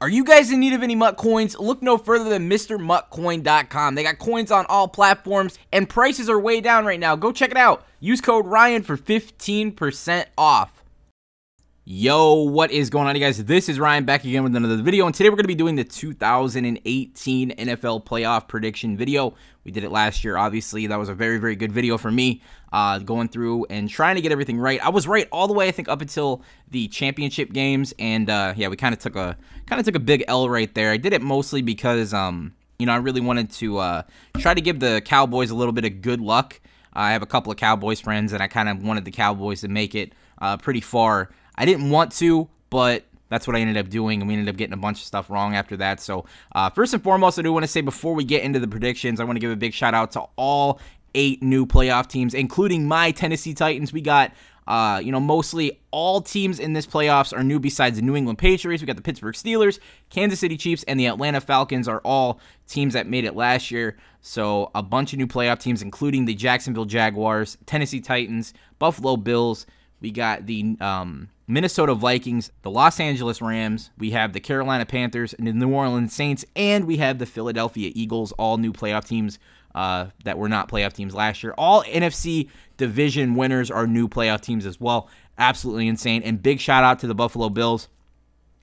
Are you guys in need of any MUT coins? Look no further than MrMuttCoin.com. They got coins on all platforms, and prices are way down right now. Go check it out. Use code Ryan for 15% off. Yo, what is going on, you guys? This is Ryan back again with another video, and today we're going to be doing the 2018 NFL playoff prediction video. We did it last year, obviously. That was a very, very good video for me, going through and trying to get everything right. I was right all the way, I think, up until the championship games, and yeah, we kind of took a big L right there. I did it mostly because you know, I really wanted to try to give the Cowboys a little bit of good luck. I have a couple of Cowboys friends, and I kind of wanted the Cowboys to make it pretty far. I didn't want to, but that's what I ended up doing, and we ended up getting a bunch of stuff wrong after that. So first and foremost, I do want to say before we get into the predictions, I want to give a big shout out to all 8 new playoff teams, including my Tennessee Titans. We got, you know, mostly all teams in this playoffs are new besides the New England Patriots. We got the Pittsburgh Steelers, Kansas City Chiefs, and the Atlanta Falcons are all teams that made it last year. So a bunch of new playoff teams, including the Jacksonville Jaguars, Tennessee Titans, Buffalo Bills. We got the Minnesota Vikings, the Los Angeles Rams, we have the Carolina Panthers, and the New Orleans Saints, and we have the Philadelphia Eagles, all new playoff teams that were not playoff teams last year. All NFC division winners are new playoff teams as well. Absolutely insane. And big shout out to the Buffalo Bills.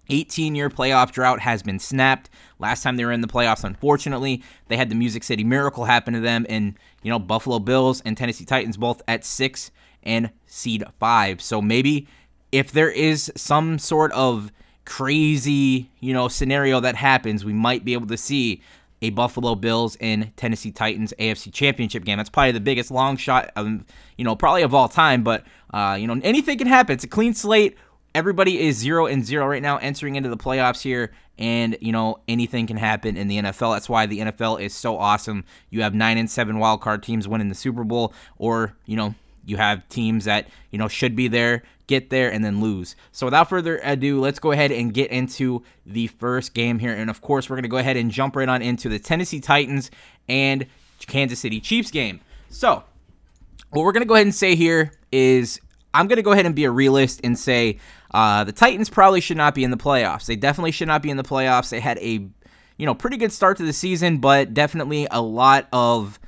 18-year playoff drought has been snapped. Last time they were in the playoffs, unfortunately, they had the Music City Miracle happen to them, and you know, Buffalo Bills and Tennessee Titans both at 6 and seed 5. So maybe if there is some sort of crazy, you know, scenario that happens, we might be able to see a Buffalo Bills and Tennessee Titans AFC Championship game. That's probably the biggest long shot, you know, probably of all time. But you know, anything can happen. It's a clean slate. Everybody is 0-0 right now, entering into the playoffs here, and you know, anything can happen in the NFL. That's why the NFL is so awesome. You have 9-7 wild card teams winning the Super Bowl, or you know, you have teams that, you know, should be there, get there, and then lose. So without further ado, let's go ahead and get into the first game here. And of course, we're going to go ahead and jump right on into the Tennessee Titans and Kansas City Chiefs game. So what we're going to go ahead and say here is I'm going to go ahead and be a realist and say the Titans probably should not be in the playoffs. They definitely should not be in the playoffs. They had a, you know, pretty good start to the season, but definitely a lot of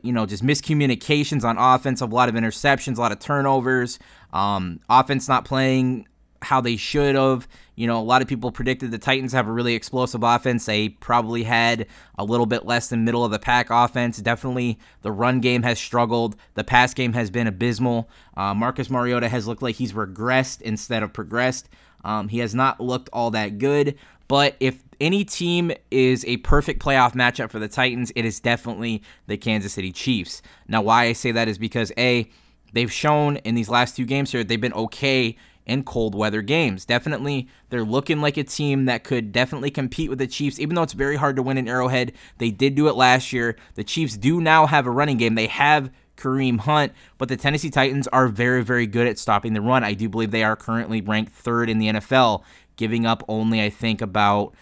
you know, just miscommunications on offense, a lot of interceptions, a lot of turnovers, offense not playing how they should have. You know, a lot of people predicted the Titans have a really explosive offense. They probably had a little bit less than middle of the pack offense. Definitely the run game has struggled. The pass game has been abysmal. Marcus Mariota has looked like he's regressed instead of progressed. He has not looked all that good. But if any team is a perfect playoff matchup for the Titans, it is definitely the Kansas City Chiefs. Now, why I say that is because, A, they've shown in these last 2 games here they've been okay in cold weather games. Definitely, they're looking like a team that could definitely compete with the Chiefs, even though it's very hard to win in Arrowhead. They did do it last year. The Chiefs do now have a running game. They have Kareem Hunt, but the Tennessee Titans are very, very good at stopping the run. I do believe they are currently ranked 3rd in the NFL, giving up only, I think, about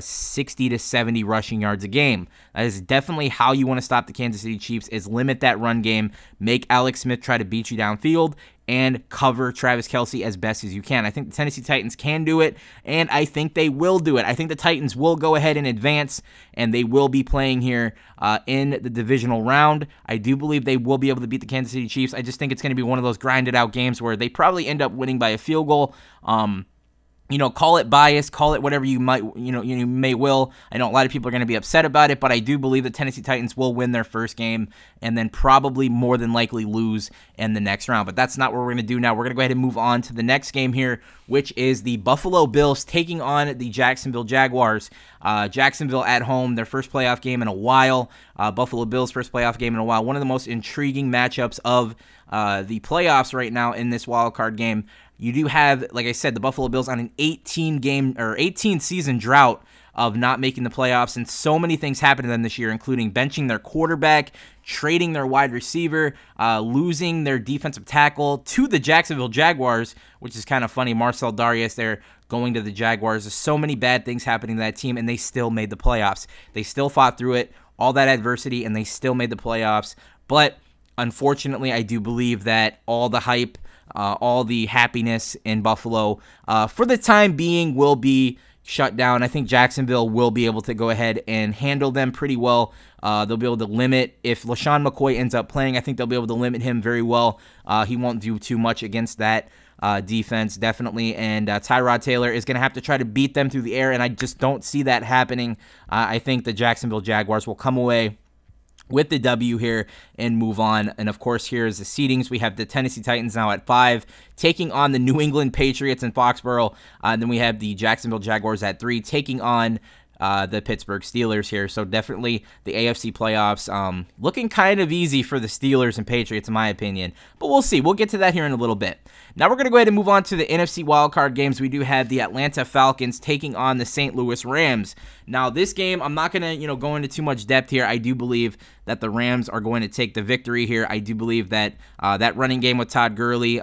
60 to 70 rushing yards a game. That is definitely how you want to stop the Kansas City Chiefs, is limit that run game, make Alex Smith try to beat you downfield, and cover Travis Kelce as best as you can. I think the Tennessee Titans can do it, and I think they will do it. I think the Titans will go ahead and advance, and they will be playing here in the divisional round. I do believe they will be able to beat the Kansas City Chiefs. I just think it's going to be one of those grinded out games where they probably end up winning by a field goal. You know, call it bias, call it whatever you might, you may will. I know a lot of people are going to be upset about it, but I do believe the Tennessee Titans will win their first game and then probably more than likely lose in the next round. But that's not what we're going to do now. We're going to go ahead and move on to the next game here, which is the Buffalo Bills taking on the Jacksonville Jaguars. Jacksonville at home, their first playoff game in a while. Buffalo Bills' first playoff game in a while. One of the most intriguing matchups of the playoffs right now in this wild card game. You do have, like I said, the Buffalo Bills on an 18-season drought of not making the playoffs, and so many things happened to them this year, including benching their quarterback, trading their wide receiver, losing their defensive tackle to the Jacksonville Jaguars, which is kind of funny. Marcel Darius there going to the Jaguars. There's so many bad things happening to that team, and they still made the playoffs. They still fought through it, all that adversity, and they still made the playoffs. But unfortunately, I do believe that all the hype, all the happiness in Buffalo for the time being will be shut down. I think Jacksonville will be able to go ahead and handle them pretty well. They'll be able to limit, if LaShawn McCoy ends up playing, I think they'll be able to limit him very well. He won't do too much against that defense, definitely. And Tyrod Taylor is going to have to try to beat them through the air, and I just don't see that happening. I think the Jacksonville Jaguars will come away with the W here and move on. And of course, here's the seedings. We have the Tennessee Titans now at 5, taking on the New England Patriots in Foxborough. And then we have the Jacksonville Jaguars at 3, taking on the Pittsburgh Steelers here. So definitely the AFC playoffs looking kind of easy for the Steelers and Patriots in my opinion, but we'll see. We'll get to that here in a little bit. Now we're going to go ahead and move on to the NFC wildcard games. We do have the Atlanta Falcons taking on the St. Louis Rams. Now this game, I'm not going to go into too much depth here. I do believe that the Rams are going to take the victory here. I do believe that that running game with Todd Gurley,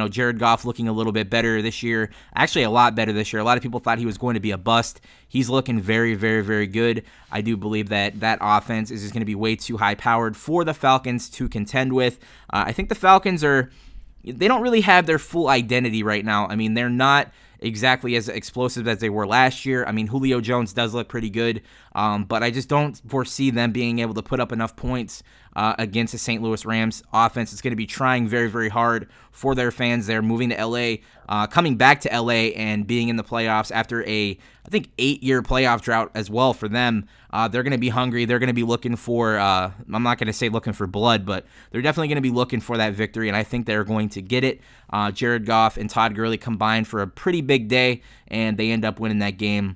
Jared Goff looking a little bit better this year, actually a lot better this year. A lot of people thought he was going to be a bust. He's looking very, very, very good. I do believe that that offense is just going to be way too high-powered for the Falcons to contend with. I think the Falcons they don't really have their full identity right now. I mean, they're not exactly as explosive as they were last year. I mean, Julio Jones does look pretty good, but I just don't foresee them being able to put up enough points against the St. Louis Rams offense. It's going to be trying very, very hard for their fans. They're moving to L.A., coming back to L.A. and being in the playoffs after I think 8-year playoff drought as well for them. They're going to be hungry. They're going to be looking for, I'm not going to say looking for blood, but they're definitely going to be looking for that victory, and I think they're going to get it. Jared Goff and Todd Gurley combined for a pretty big day, and they end up winning that game.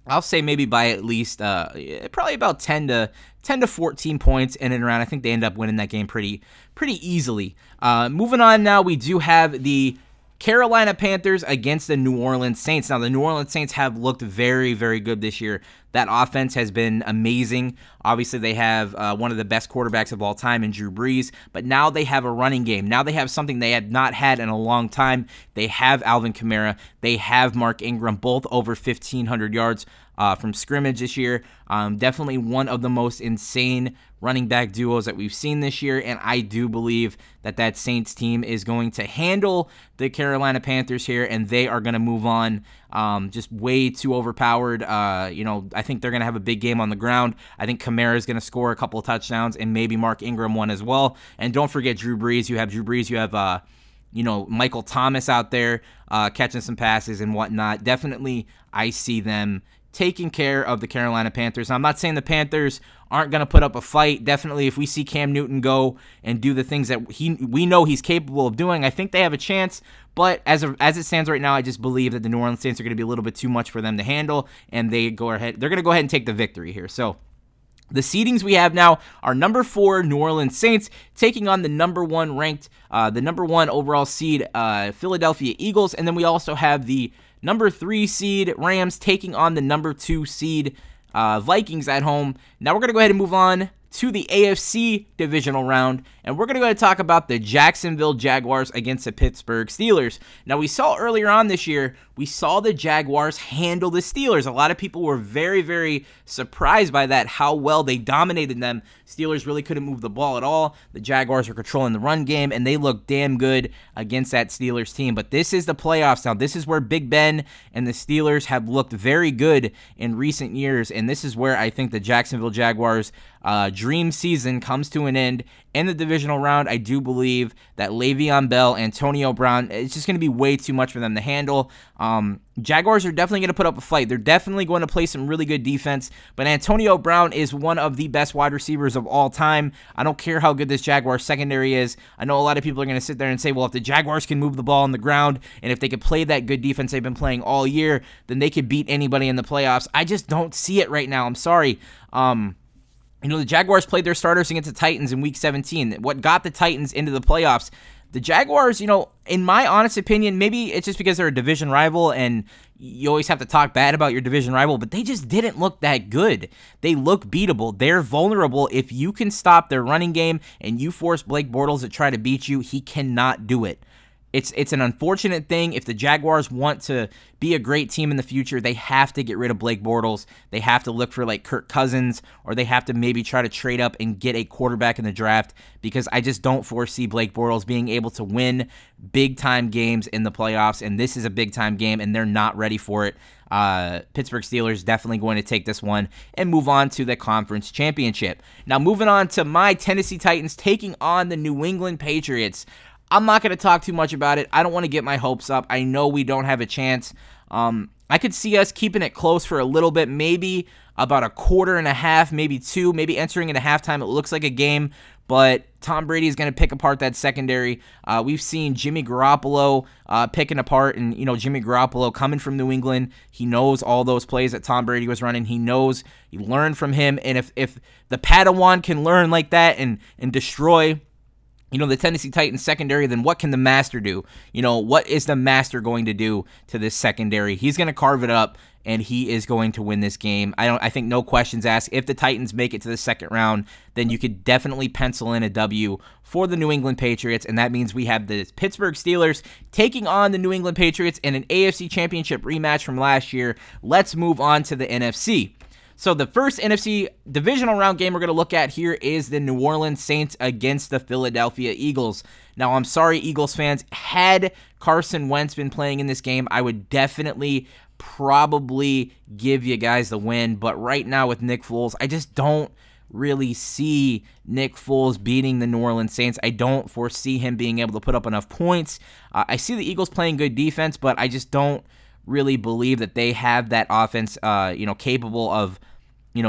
I'll say maybe by at least probably about 10 to 14 points in and around. I think they end up winning that game pretty easily. Moving on now, we do have the Carolina Panthers against the New Orleans Saints. Now, the New Orleans Saints have looked very, very good this year. That offense has been amazing. Obviously, they have one of the best quarterbacks of all time in Drew Brees, but now they have a running game. Now they have something they had not had in a long time. They have Alvin Kamara. They have Mark Ingram, both over 1,500 yards from scrimmage this year. Definitely one of the most insane running back duos that we've seen this year, and I do believe that that Saints team is going to handle the Carolina Panthers here, and they are going to move on. Just way too overpowered. I think they're going to have a big game on the ground. I think Kamara is going to score a couple of touchdowns, and maybe Mark Ingram one as well. And don't forget Drew Brees. You have Drew Brees. You have Michael Thomas out there catching some passes and whatnot. Definitely, I see them taking care of the Carolina Panthers. Now, I'm not saying the Panthers aren't going to put up a fight. Definitely, if we see Cam Newton go and do the things that we know he's capable of doing, I think they have a chance. But as it stands right now, I just believe that the New Orleans Saints are going to be a little bit too much for them to handle, and they're going to go ahead and take the victory here. So the seedings we have now are number 4 New Orleans Saints taking on the number 1 ranked, the number 1 overall seed Philadelphia Eagles, and then we also have the number 3 seed Rams taking on the number 2 seed Vikings at home. Now we're going to go ahead and move on to the AFC divisional round, and we're going to go ahead and talk about the Jacksonville Jaguars against the Pittsburgh Steelers. Now, we saw earlier on this year, we saw the Jaguars handle the Steelers. A lot of people were very, very surprised by that, how well they dominated them. Steelers really couldn't move the ball at all. The Jaguars were controlling the run game, and they looked damn good against that Steelers team. But this is the playoffs now. This is where Big Ben and the Steelers have looked very good in recent years, and this is where I think the Jacksonville Jaguars' dream season comes to an end. In the divisional round, I do believe that Le'Veon Bell, Antonio Brown, it's just going to be way too much for them to handle. Jaguars are definitely going to put up a fight. They're definitely going to play some really good defense, but Antonio Brown is one of the best wide receivers of all time. I don't care how good this Jaguars secondary is. I know a lot of people are going to sit there and say, well, if the Jaguars can move the ball on the ground, and if they could play that good defense they've been playing all year, then they could beat anybody in the playoffs. I just don't see it right now. I'm sorry. The Jaguars played their starters against the Titans in Week 17. What got the Titans into the playoffs? The Jaguars, in my honest opinion, maybe it's just because they're a division rival and you always have to talk bad about your division rival, but they just didn't look that good. They look beatable. They're vulnerable. If you can stop their running game and you force Blake Bortles to try to beat you, he cannot do it. It's an unfortunate thing. If the Jaguars want to be a great team in the future, they have to get rid of Blake Bortles. They have to look for like Kirk Cousins, or they have to maybe try to trade up and get a quarterback in the draft, because I just don't foresee Blake Bortles being able to win big-time games in the playoffs, and this is a big-time game, and they're not ready for it. Pittsburgh Steelers definitely going to take this one and move on to the conference championship. Now, moving on to my Tennessee Titans taking on the New England Patriots. I'm not going to talk too much about it. I don't want to get my hopes up. I know we don't have a chance. I could see us keeping it close for a little bit, maybe about a quarter and a half, maybe two, maybe entering into halftime. It looks like a game, but Tom Brady is going to pick apart that secondary. We've seen Jimmy Garoppolo picking apart, and Jimmy Garoppolo coming from New England, he knows all those plays that Tom Brady was running. He knows, he learned from him, and if the Padawan can learn like that and destroy the Tennessee Titans secondary, then what can the master do? What is the master going to do to this secondary? He's going to carve it up, and he is going to win this game. I think no questions asked. If the Titans make it to the second round, then you could definitely pencil in a W for the New England Patriots, and that means we have the Pittsburgh Steelers taking on the New England Patriots in an AFC Championship rematch from last year. Let's move on to the NFC. So the first NFC divisional round game we're going to look at here is the New Orleans Saints against the Philadelphia Eagles. Now, I'm sorry, Eagles fans. Had Carson Wentz been playing in this game, I would definitely probably give you guys the win. But right now with Nick Foles, I just don't really see Nick Foles beating the New Orleans Saints. I don't foresee him being able to put up enough points. I see the Eagles playing good defense, but I just don't really believe that they have that offense, capable of,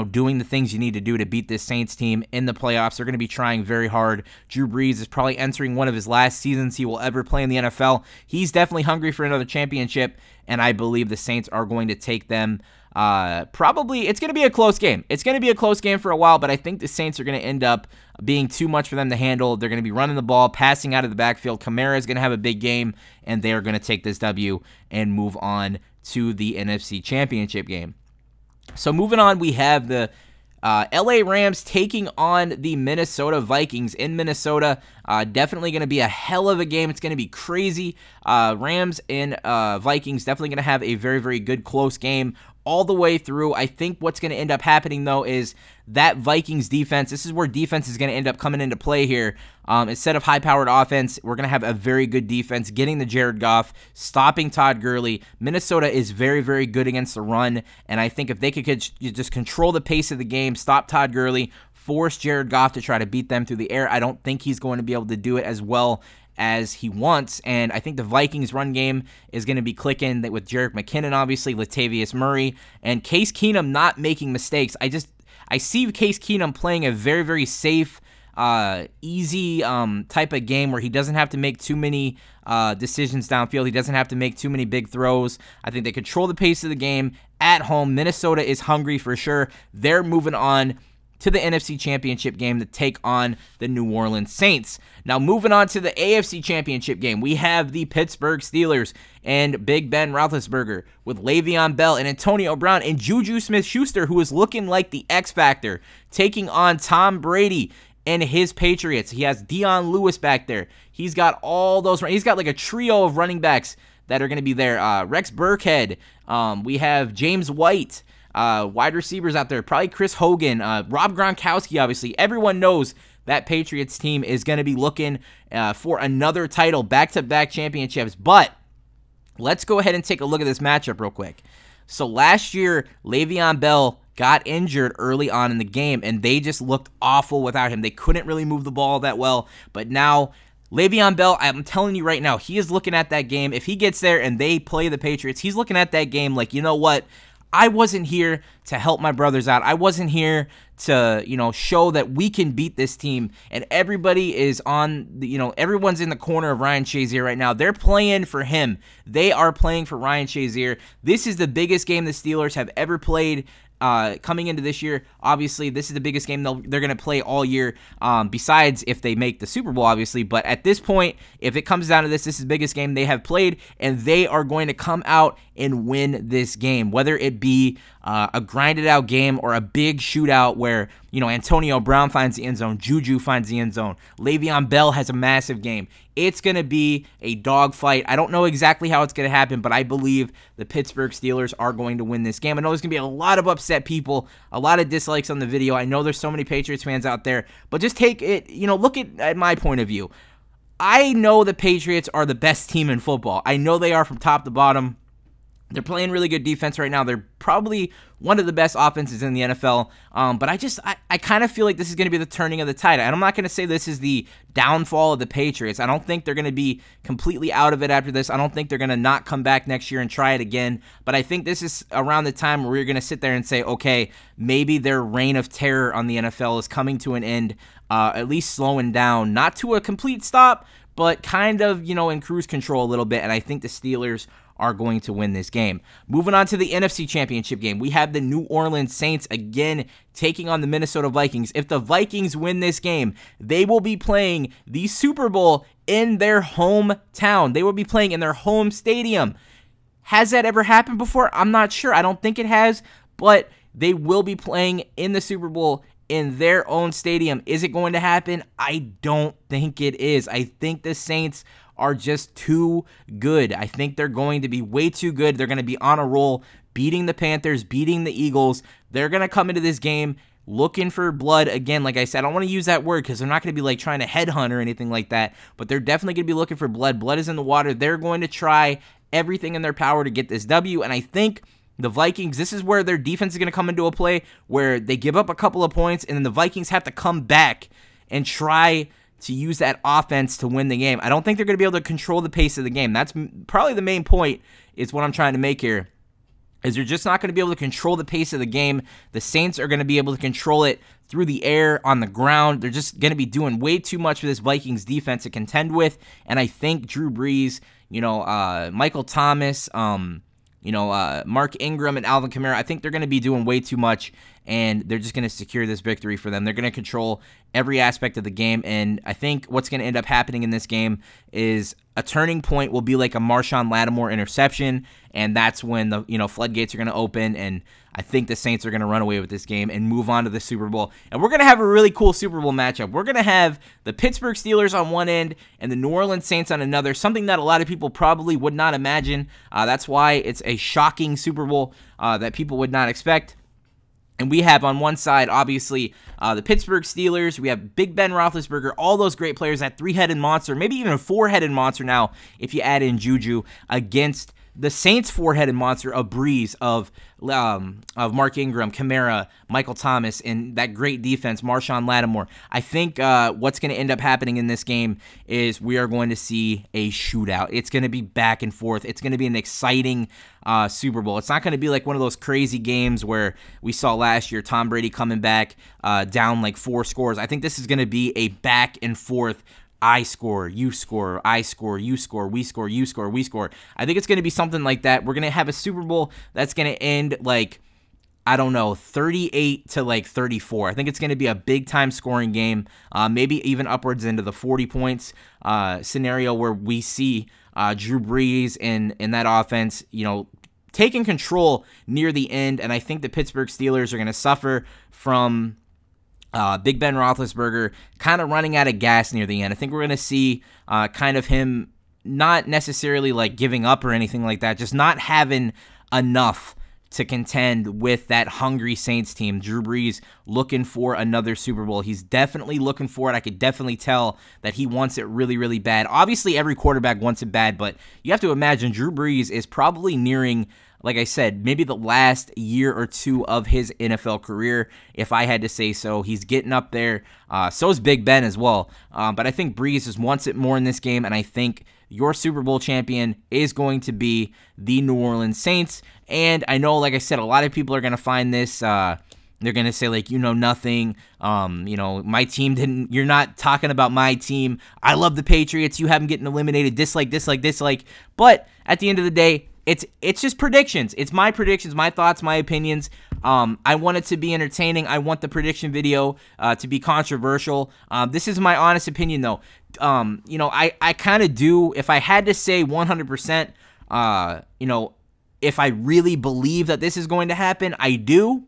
doing the things you need to do to beat this Saints team in the playoffs. They're going to be trying very hard. Drew Brees is probably entering one of his last seasons he will ever play in the NFL. He's definitely hungry for another championship, and I believe the Saints are going to take them. Probably, it's going to be a close game. It's going to be a close game for a while, but I think the Saints are going to end up being too much for them to handle. They're going to be running the ball, passing out of the backfield. Kamara is going to have a big game, and they are going to take this W and move on to the NFC Championship game. So moving on, we have the LA Rams taking on the Minnesota Vikings in Minnesota. Definitely going to be a hell of a game. It's going to be crazy. Rams and Vikings definitely going to have a very, very good close game all the way through. I think what's going to end up happening, though, is that Vikings defense, this is where defense is going to end up coming into play here. Instead of high-powered offense, we're going to have a very good defense, getting the Jared Goff, stopping Todd Gurley. Minnesota is very, very good against the run, and I think if they could just control the pace of the game, stop Todd Gurley, force Jared Goff to try to beat them through the air, I don't think he's going to be able to do it as well as he wants, and I think the Vikings run game is going to be clicking with Jerick McKinnon, obviously, Latavius Murray, and Case Keenum not making mistakes. I see Case Keenum playing a very, very safe, easy type of game where he doesn't have to make too many decisions downfield. He doesn't have to make too many big throws. I think they control the pace of the game at home. Minnesota is hungry for sure. They're moving on to the NFC Championship game to take on the New Orleans Saints. Now, moving on to the AFC Championship game, we have the Pittsburgh Steelers and Big Ben Roethlisberger with Le'Veon Bell and Antonio Brown and Juju Smith-Schuster, who is looking like the X Factor, taking on Tom Brady and his Patriots. He has Deion Lewis back there. He's got all those. He's got like a trio of running backs that are going to be there. Rex Burkhead. We have James White. Wide receivers out there, probably Chris Hogan, Rob Gronkowski, obviously. Everyone knows that Patriots team is going to be looking for another title, back-to-back championships. But let's go ahead and take a look at this matchup real quick. So last year, Le'Veon Bell got injured early on in the game, and they just looked awful without him. They couldn't really move the ball that well, but now Le'Veon Bell, I'm telling you right now, he is looking at that game. If he gets there and they play the Patriots, he's looking at that game like, you know what? I wasn't here to help my brothers out. I wasn't here to, show that we can beat this team. And everybody is on, everyone's in the corner of Ryan Shazier right now. They're playing for him. They are playing for Ryan Shazier. This is the biggest game the Steelers have ever played coming into this year. Obviously, this is the biggest game they're going to play all year, besides if they make the Super Bowl, obviously. But at this point, if it comes down to this is the biggest game they have played, and they are going to come out and win this game, whether it be a grinded-out game or a big shootout where, you know, Antonio Brown finds the end zone, Juju finds the end zone, Le'Veon Bell has a massive game. It's going to be a dogfight. I don't know exactly how it's going to happen, but I believe the Pittsburgh Steelers are going to win this game. I know there's going to be a lot of upset people, a lot of dislikes on the video. I know there's so many Patriots fans out there, but just take it, you know, look at my point of view. I know the Patriots are the best team in football. I know they are from top to bottom. They're playing really good defense right now. They're probably one of the best offenses in the NFL. But I kind of feel like this is going to be the turning of the tide. And I'm not going to say this is the downfall of the Patriots. I don't think they're going to be completely out of it after this. I don't think they're going to not come back next year and try it again. But I think this is around the time where we're going to sit there and say, okay, maybe their reign of terror on the NFL is coming to an end, at least slowing down. Not to a complete stop, but kind of, you know, in cruise control a little bit. And I think the Steelers are going to win this game. Moving on to the NFC Championship game, we have the New Orleans Saints again taking on the Minnesota Vikings. If the Vikings win this game, they will be playing the Super Bowl in their hometown. They will be playing in their home stadium. Has that ever happened before? I'm not sure. I don't think it has, but they will be playing in the Super Bowl in their own stadium. Is it going to happen? I don't think it is. I think the Saints are just too good. I think they're going to be way too good. They're going to be on a roll, beating the Panthers, beating the Eagles. They're going to come into this game looking for blood. Again, like I said, I don't want to use that word because they're not going to be like trying to headhunt or anything like that, but they're definitely going to be looking for blood. Blood is in the water. They're going to try everything in their power to get this W, and I think the Vikings, this is where their defense is going to come into a play where they give up a couple of points, and then the Vikings have to come back and try to use that offense to win the game. I don't think they're going to be able to control the pace of the game. That's probably the main point is what I'm trying to make here, is they're just not going to be able to control the pace of the game. The Saints are going to be able to control it through the air, on the ground. They're just going to be doing way too much for this Vikings defense to contend with, and I think Drew Brees, you know, Michael Thomas, Mark Ingram and Alvin Kamara, I think they're going to be doing way too much, and they're just going to secure this victory for them. They're going to control every aspect of the game, and I think what's going to end up happening in this game is a turning point will be like a Marshawn Lattimore interception, and that's when the floodgates are going to open, and I think the Saints are going to run away with this game and move on to the Super Bowl. And we're going to have a really cool Super Bowl matchup. We're going to have the Pittsburgh Steelers on one end and the New Orleans Saints on another, something that a lot of people probably would not imagine. That's why it's a shocking Super Bowl that people would not expect. And we have on one side, obviously, the Pittsburgh Steelers. We have Big Ben Roethlisberger, all those great players, that three-headed monster, maybe even a four-headed monster now if you add in Juju, against the Saints' four-headed monster of Brees, of Mark Ingram, Kamara, Michael Thomas, and that great defense, Marshawn Lattimore. I think what's going to end up happening in this game is we are going to see a shootout. It's going to be back and forth. It's going to be an exciting Super Bowl. It's not going to be like one of those crazy games where we saw last year, Tom Brady coming back down like 4 scores. I think this is going to be a back and forth. I score, you score, I score, you score, we score, you score, we score. I think it's going to be something like that. We're going to have a Super Bowl that's going to end like, I don't know, 38 to like 34. I think it's going to be a big-time scoring game, maybe even upwards into the 40 points scenario where we see Drew Brees in that offense, taking control near the end, and I think the Pittsburgh Steelers are going to suffer from Big Ben Roethlisberger kind of running out of gas near the end. I think we're going to see kind of him not necessarily like giving up or anything like that, just not having enough to contend with that hungry Saints team. Drew Brees looking for another Super Bowl. He's definitely looking for it. I could definitely tell that he wants it really, really bad. Obviously, every quarterback wants it bad, but you have to imagine Drew Brees is probably nearing, like I said, maybe the last year or two of his NFL career, if I had to say so. He's getting up there. So is Big Ben as well. But I think Brees just wants it more in this game, and I think your Super Bowl champion is going to be the New Orleans Saints. And I know, like I said, a lot of people are going to find this, they're going to say, like, you know nothing, my team didn't, you're not talking about my team. I love the Patriots. You have them getting eliminated, dislike. But at the end of the day, it's just predictions. It's my predictions, my thoughts, my opinions. I want it to be entertaining. I want the prediction video to be controversial. This is my honest opinion, though. I kind of do, if I had to say 100%, if I really believe that this is going to happen, I do.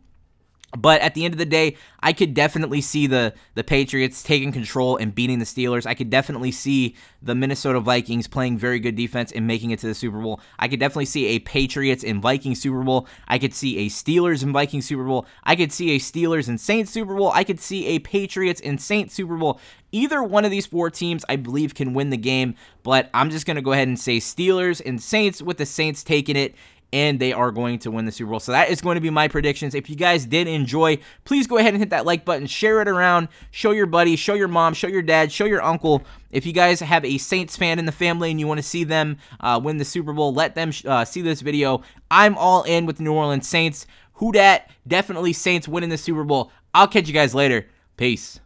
But at the end of the day, I could definitely see the Patriots taking control and beating the Steelers. I could definitely see the Minnesota Vikings playing very good defense and making it to the Super Bowl. I could definitely see a Patriots and Vikings Super Bowl. I could see a Steelers and Vikings Super Bowl. I could see a Steelers and Saints Super Bowl. I could see a Patriots and Saints Super Bowl. Either one of these 4 teams, I believe, can win the game. But I'm just going to go ahead and say Steelers and Saints, with the Saints taking it, and they are going to win the Super Bowl. So that is going to be my predictions. If you guys did enjoy, please go ahead and hit that like button, share it around, show your buddy, show your mom, show your dad, show your uncle. If you guys have a Saints fan in the family and you want to see them win the Super Bowl, let them see this video. I'm all in with the New Orleans Saints. Who dat? Definitely Saints winning the Super Bowl. I'll catch you guys later. Peace.